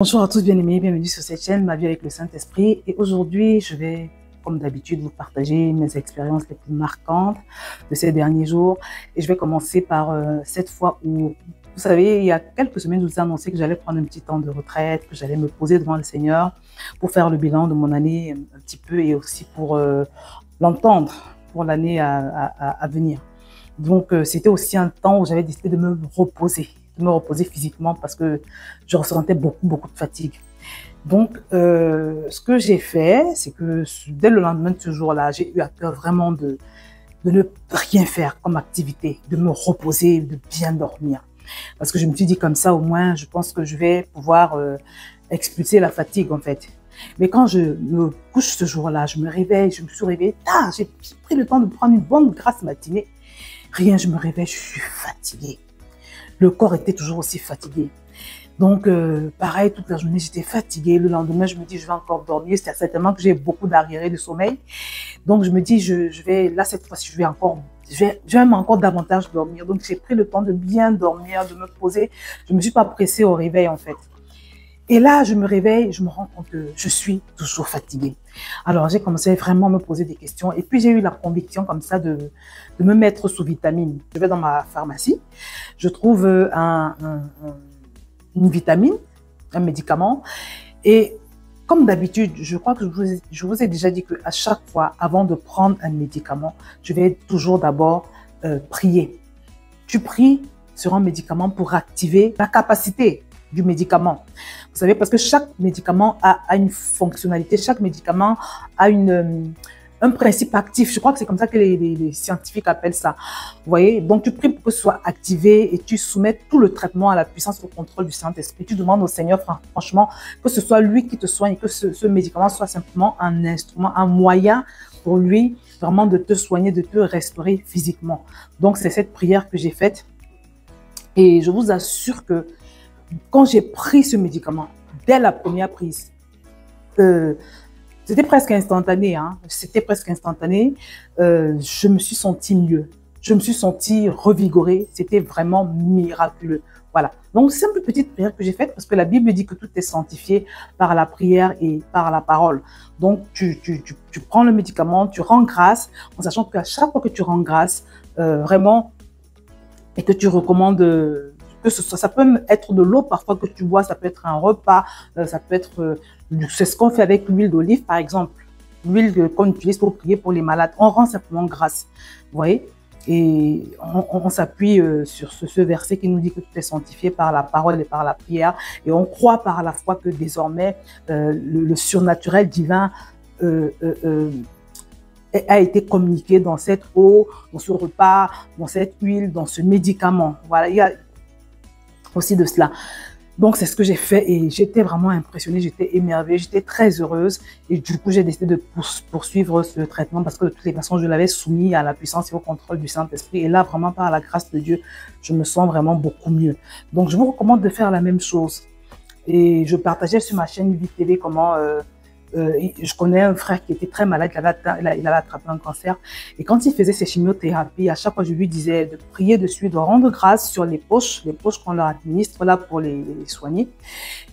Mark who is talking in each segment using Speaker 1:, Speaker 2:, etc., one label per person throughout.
Speaker 1: Bonjour à tous bien-aimés, bienvenue sur cette chaîne Ma vie avec le Saint-Esprit. Et aujourd'hui, je vais, comme d'habitude, vous partager mes expériences les plus marquantes de ces derniers jours. Et je vais commencer par cette fois où, vous savez, il y a quelques semaines, je vous ai annoncé que j'allais prendre un petit temps de retraite, que j'allais me poser devant le Seigneur pour faire le bilan de mon année un petit peu et aussi pour l'entendre pour l'année à venir. Donc, c'était aussi un temps où j'avais décidé de me reposer physiquement parce que je ressentais beaucoup de fatigue. Donc, ce que j'ai fait, c'est que dès le lendemain de ce jour-là, j'ai eu à cœur vraiment de ne rien faire comme activité, de me reposer, de bien dormir. Parce que je me suis dit comme ça, au moins, je pense que je vais pouvoir expulser la fatigue en fait. Mais quand je me couche ce jour-là, je me réveille, je me suis réveillée tard, j'ai pris le temps de prendre une bonne grasse matinée. Rien, je me réveille, je suis fatiguée. Le corps était toujours aussi fatigué. Donc, pareil, toute la journée, j'étais fatiguée. Le lendemain, je me dis, je vais encore dormir. C'est certainement que j'ai beaucoup d'arriérés de sommeil. Donc, je me dis, je vais, là, cette fois-ci, je vais même encore davantage dormir. Donc, j'ai pris le temps de bien dormir, de me poser. Je me suis pas pressée au réveil, en fait. Et là, je me réveille, je me rends compte que je suis toujours fatiguée. Alors, j'ai commencé vraiment à me poser des questions. Et puis, j'ai eu la conviction comme ça de me mettre sous vitamine. Je vais dans ma pharmacie, je trouve une vitamine, un médicament. Et comme d'habitude, je crois que je vous ai déjà dit qu'à chaque fois, avant de prendre un médicament, je vais toujours d'abord prier. Tu pries sur un médicament pour activer la capacité du médicament. Vous savez, parce que chaque médicament a une fonctionnalité, chaque médicament a un principe actif. Je crois que c'est comme ça que les scientifiques appellent ça. Vous voyez, donc tu pries pour que ce soit activé et tu soumets tout le traitement à la puissance, au contrôle du Saint-Esprit. Tu demandes au Seigneur, franchement, que ce soit lui qui te soigne, que ce médicament soit simplement un instrument, un moyen pour lui vraiment de te soigner, de te restaurer physiquement. Donc, c'est cette prière que j'ai faite. Et je vous assure que quand j'ai pris ce médicament, dès la première prise, c'était presque instantané, hein. C'était presque instantané. Je me suis sentie mieux. Je me suis sentie revigorée. C'était vraiment miraculeux. Voilà. Donc, simple petite prière que j'ai faite parce que la Bible dit que tout est sanctifié par la prière et par la parole. Donc, tu prends le médicament, tu rends grâce en sachant qu'à chaque fois que tu rends grâce, vraiment, et que tu recommandes que ce soit, ça peut être de l'eau parfois que tu bois, ça peut être un repas, ça peut être, c'est ce qu'on fait avec l'huile d'olive par exemple, l'huile qu'on utilise pour prier pour les malades, on rend simplement grâce, vous voyez, et on s'appuie sur ce verset qui nous dit que tout est sanctifié par la parole et par la prière, et on croit par la foi que désormais le surnaturel divin a été communiqué dans cette eau, dans ce repas, dans cette huile, dans ce médicament. Voilà, il y a aussi de cela. Donc, c'est ce que j'ai fait et j'étais vraiment impressionnée, j'étais émerveillée, j'étais très heureuse. Et du coup, j'ai décidé de poursuivre ce traitement parce que de toutes les façons, je l'avais soumis à la puissance et au contrôle du Saint-Esprit. Et là, vraiment, par la grâce de Dieu, je me sens vraiment beaucoup mieux. Donc, je vous recommande de faire la même chose. Et je partageais sur ma chaîne Vie TV comment... je connais un frère qui était très malade, il avait attrapé un cancer. Et quand il faisait ses chimiothérapies, à chaque fois, je lui disais de prier dessus, de rendre grâce sur les poches qu'on leur administre là pour les soigner.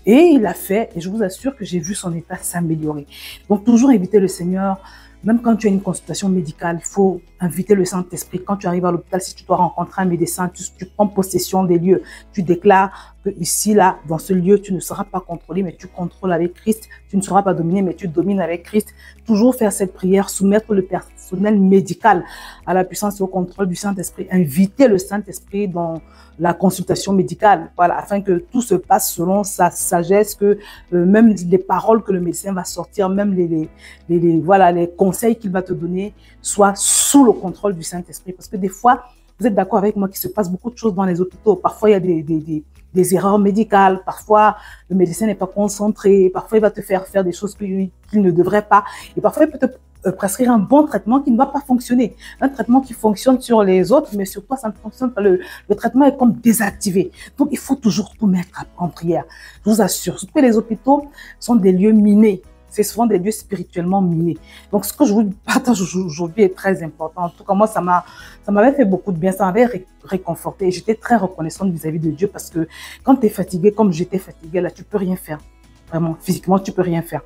Speaker 1: Et il l'a fait, et je vous assure que j'ai vu son état s'améliorer. Donc, toujours inviter le Seigneur. Même quand tu as une consultation médicale, il faut inviter le Saint-Esprit. Quand tu arrives à l'hôpital, si tu dois rencontrer un médecin, tu prends possession des lieux. Tu déclares que ici, là, dans ce lieu, tu ne seras pas contrôlé, mais tu contrôles avec Christ. Tu ne seras pas dominé, mais tu domines avec Christ. Toujours faire cette prière, soumettre le personnel médical à la puissance et au contrôle du Saint-Esprit. Inviter le Saint-Esprit dans la consultation médicale, voilà, afin que tout se passe selon sa sagesse, que même les paroles que le médecin va sortir, même voilà, les conseils qu'il va te donner soient sous le contrôle du Saint-Esprit. Parce que des fois, vous êtes d'accord avec moi qu'il se passe beaucoup de choses dans les hôpitaux. Parfois, il y a des erreurs médicales. Parfois, le médecin n'est pas concentré. Parfois, il va te faire des choses qu'il ne devrait pas. Et parfois, il peut te prescrire un bon traitement qui ne va pas fonctionner. Un traitement qui fonctionne sur les autres, mais sur toi, ça ne fonctionne pas. Le traitement est comme désactivé. Donc, il faut toujours tout mettre en prière. Je vous assure, surtout que les hôpitaux sont des lieux minés. C'est souvent des lieux spirituellement minés. Donc, ce que je vous partage aujourd'hui est très important. En tout cas, moi, ça m'avait fait beaucoup de bien. Ça m'avait réconforté. J'étais très reconnaissante vis-à-vis de Dieu parce que quand tu es fatigué, comme j'étais fatiguée, là, tu peux rien faire. Vraiment, physiquement, tu peux rien faire.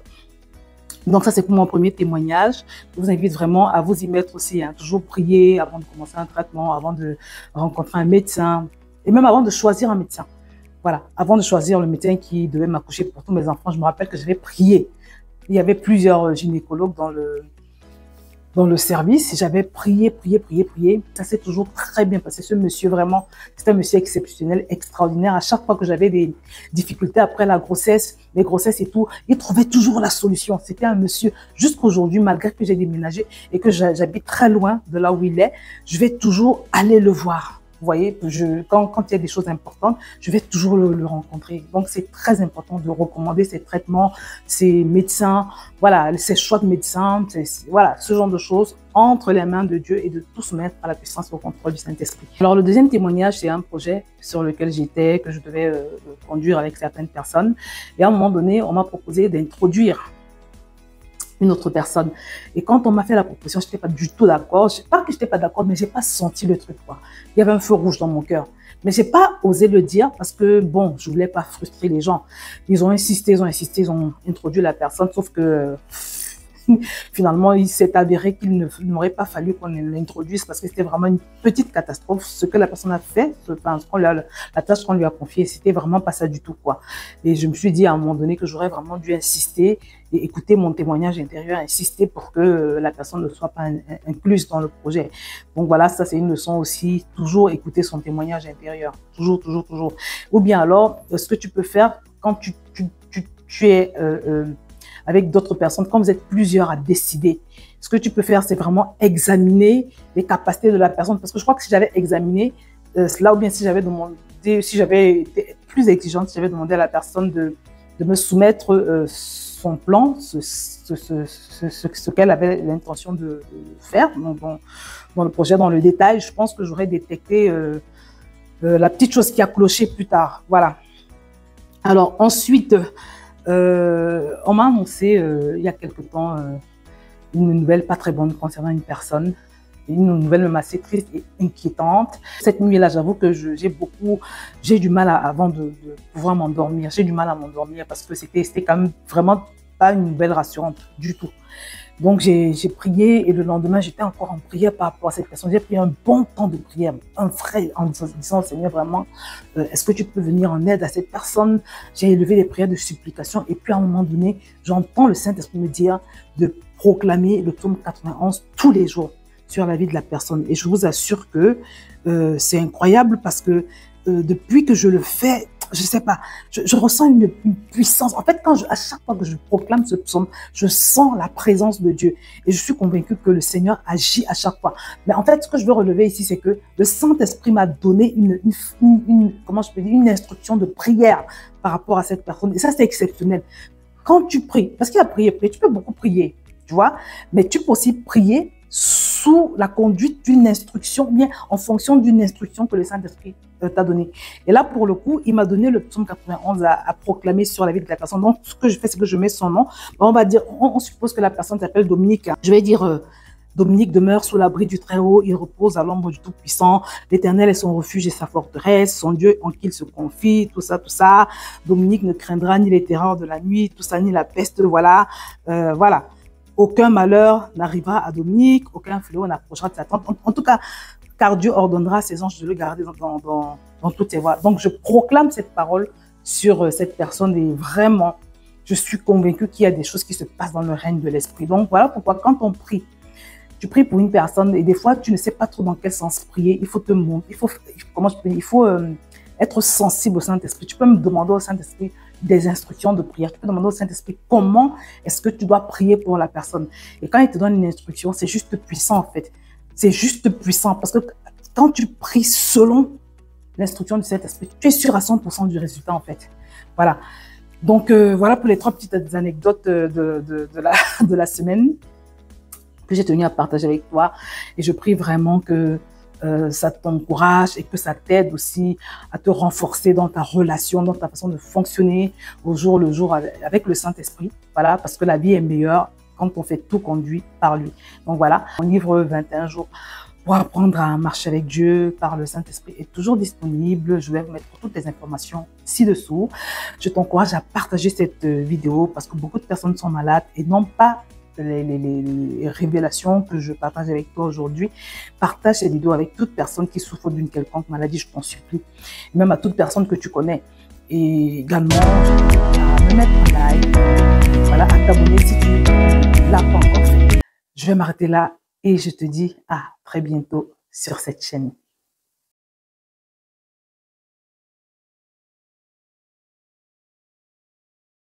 Speaker 1: Donc ça, c'est pour mon premier témoignage. Je vous invite vraiment à vous y mettre aussi, hein. Toujours prier avant de commencer un traitement, avant de rencontrer un médecin et même avant de choisir un médecin. Voilà, avant de choisir le médecin qui devait m'accoucher pour tous mes enfants, je me rappelle que j'avais prié. Il y avait plusieurs gynécologues dans le service. J'avais prié. Ça s'est toujours très bien passé. Ce monsieur, vraiment, c'est un monsieur exceptionnel, extraordinaire. À chaque fois que j'avais des difficultés après la grossesse, les grossesses et tout, il trouvait toujours la solution. C'était un monsieur, jusqu'aujourd'hui, malgré que j'ai déménagé et que j'habite très loin de là où il est, je vais toujours aller le voir. Vous voyez, quand il y a des choses importantes, je vais toujours le rencontrer. Donc, c'est très important de recommander ses traitements, ses médecins, voilà, ses choix de médecins, voilà, ce genre de choses entre les mains de Dieu et de tout se mettre à la puissance et au contrôle du Saint-Esprit. Alors, le deuxième témoignage, c'est un projet sur lequel j'étais, que je devais conduire avec certaines personnes. Et à un moment donné, on m'a proposé d'introduire une autre personne. Et quand on m'a fait la proposition, je n'étais pas du tout d'accord. Pas que je n'étais pas d'accord, mais j'ai pas senti le truc, quoi. Il y avait un feu rouge dans mon cœur. Mais j'ai pas osé le dire parce que, bon, je voulais pas frustrer les gens. Ils ont insisté, ils ont introduit la personne, sauf que finalement, il s'est avéré qu'il n'aurait pas fallu qu'on l'introduise parce que c'était vraiment une petite catastrophe. Ce que la personne a fait, la tâche qu'on lui a confiée, c'était vraiment pas ça du tout, quoi. Et je me suis dit à un moment donné que j'aurais vraiment dû insister et écouter mon témoignage intérieur, insister pour que la personne ne soit pas incluse dans le projet. Donc voilà, ça c'est une leçon aussi, toujours écouter son témoignage intérieur. Toujours. Ou bien alors, ce que tu peux faire quand tu es avec d'autres personnes, quand vous êtes plusieurs à décider, ce que tu peux faire, c'est vraiment examiner les capacités de la personne. Parce que je crois que si j'avais examiné cela, ou bien si j'avais demandé, si j'avais été plus exigeante, si j'avais demandé à la personne de me soumettre son plan, ce qu'elle avait l'intention de faire dans le projet, dans le détail, je pense que j'aurais détecté la petite chose qui a cloché plus tard. Voilà. Alors ensuite, on m'a annoncé il y a quelque temps une nouvelle pas très bonne concernant une personne, une nouvelle même assez triste et inquiétante. Cette nuit-là, j'avoue que j'ai du mal avant de pouvoir m'endormir. J'ai du mal à m'endormir parce que c'était quand même vraiment pas une nouvelle rassurante du tout. Donc j'ai prié et le lendemain, j'étais encore en prière par rapport à cette personne. J'ai pris un bon temps de prière, un vrai, en disant, Seigneur, vraiment, est-ce que tu peux venir en aide à cette personne? J'ai élevé des prières de supplication et puis à un moment donné, j'entends le Saint-Esprit me dire de proclamer le psaume 91 tous les jours sur la vie de la personne. Et je vous assure que c'est incroyable parce que depuis que je le fais, je sais pas, je ressens une puissance. En fait, à chaque fois que je proclame ce psaume, je sens la présence de Dieu. Et je suis convaincue que le Seigneur agit à chaque fois. Mais en fait, ce que je veux relever ici, c'est que le Saint-Esprit m'a donné comment je peux dire, une instruction de prière par rapport à cette personne. Et ça, c'est exceptionnel. Quand tu pries, parce qu'il y a prier, tu peux beaucoup prier, tu vois, mais tu peux aussi prier sous la conduite d'une instruction, bien en fonction d'une instruction que le Saint-Esprit t'a donnée. Et là, pour le coup, il m'a donné le psaume 91 à proclamer sur la vie de la personne. Donc, ce que je fais, c'est que je mets son nom. On va dire, on suppose que la personne s'appelle Dominique. Je vais dire, Dominique demeure sous l'abri du Très-Haut, il repose à l'ombre du Tout-Puissant. L'Éternel est son refuge et sa forteresse, son Dieu en qui il se confie, tout ça. Dominique ne craindra ni les terreurs de la nuit, tout ça, ni la peste, voilà. Voilà. Aucun malheur n'arrivera à Dominique, aucun fléau n'approchera de sa tente. En tout cas, car Dieu ordonnera à ses anges de le garder dans toutes ses voies. Donc, je proclame cette parole sur cette personne et vraiment, je suis convaincue qu'il y a des choses qui se passent dans le règne de l'Esprit. Donc, voilà pourquoi quand on prie, tu pries pour une personne et des fois, tu ne sais pas trop dans quel sens prier. Il faut te montrer, il faut être sensible au Saint-Esprit. Tu peux me demander au Saint-Esprit des instructions de prière. Tu peux demander au Saint-Esprit comment est-ce que tu dois prier pour la personne. Et quand il te donne une instruction, c'est juste puissant en fait. C'est juste puissant parce que quand tu pries selon l'instruction du Saint-Esprit, tu es sûr à 100% du résultat en fait. Voilà. Donc voilà pour les 3 petites anecdotes de la semaine que j'ai tenu à partager avec toi. Et je prie vraiment que ça t'encourage et que ça t'aide aussi à te renforcer dans ta relation, dans ta façon de fonctionner au jour le jour avec le Saint-Esprit. Voilà, parce que la vie est meilleure quand on fait tout conduit par lui. Donc voilà, mon livre 21 jours pour apprendre à marcher avec Dieu par le Saint-Esprit est toujours disponible. Je vais vous mettre toutes les informations ci-dessous. Je t'encourage à partager cette vidéo parce que beaucoup de personnes sont malades et n'ont pas les révélations que je partage avec toi aujourd'hui. Partage cette vidéo avec toute personne qui souffre d'une quelconque maladie, je t'en supplie. Même à toute personne que tu connais. Et également, je t'invite à me mettre un like, voilà, à t'abonner si tu ne l'as pas encore fait. Je vais m'arrêter là et je te dis à très bientôt sur cette chaîne.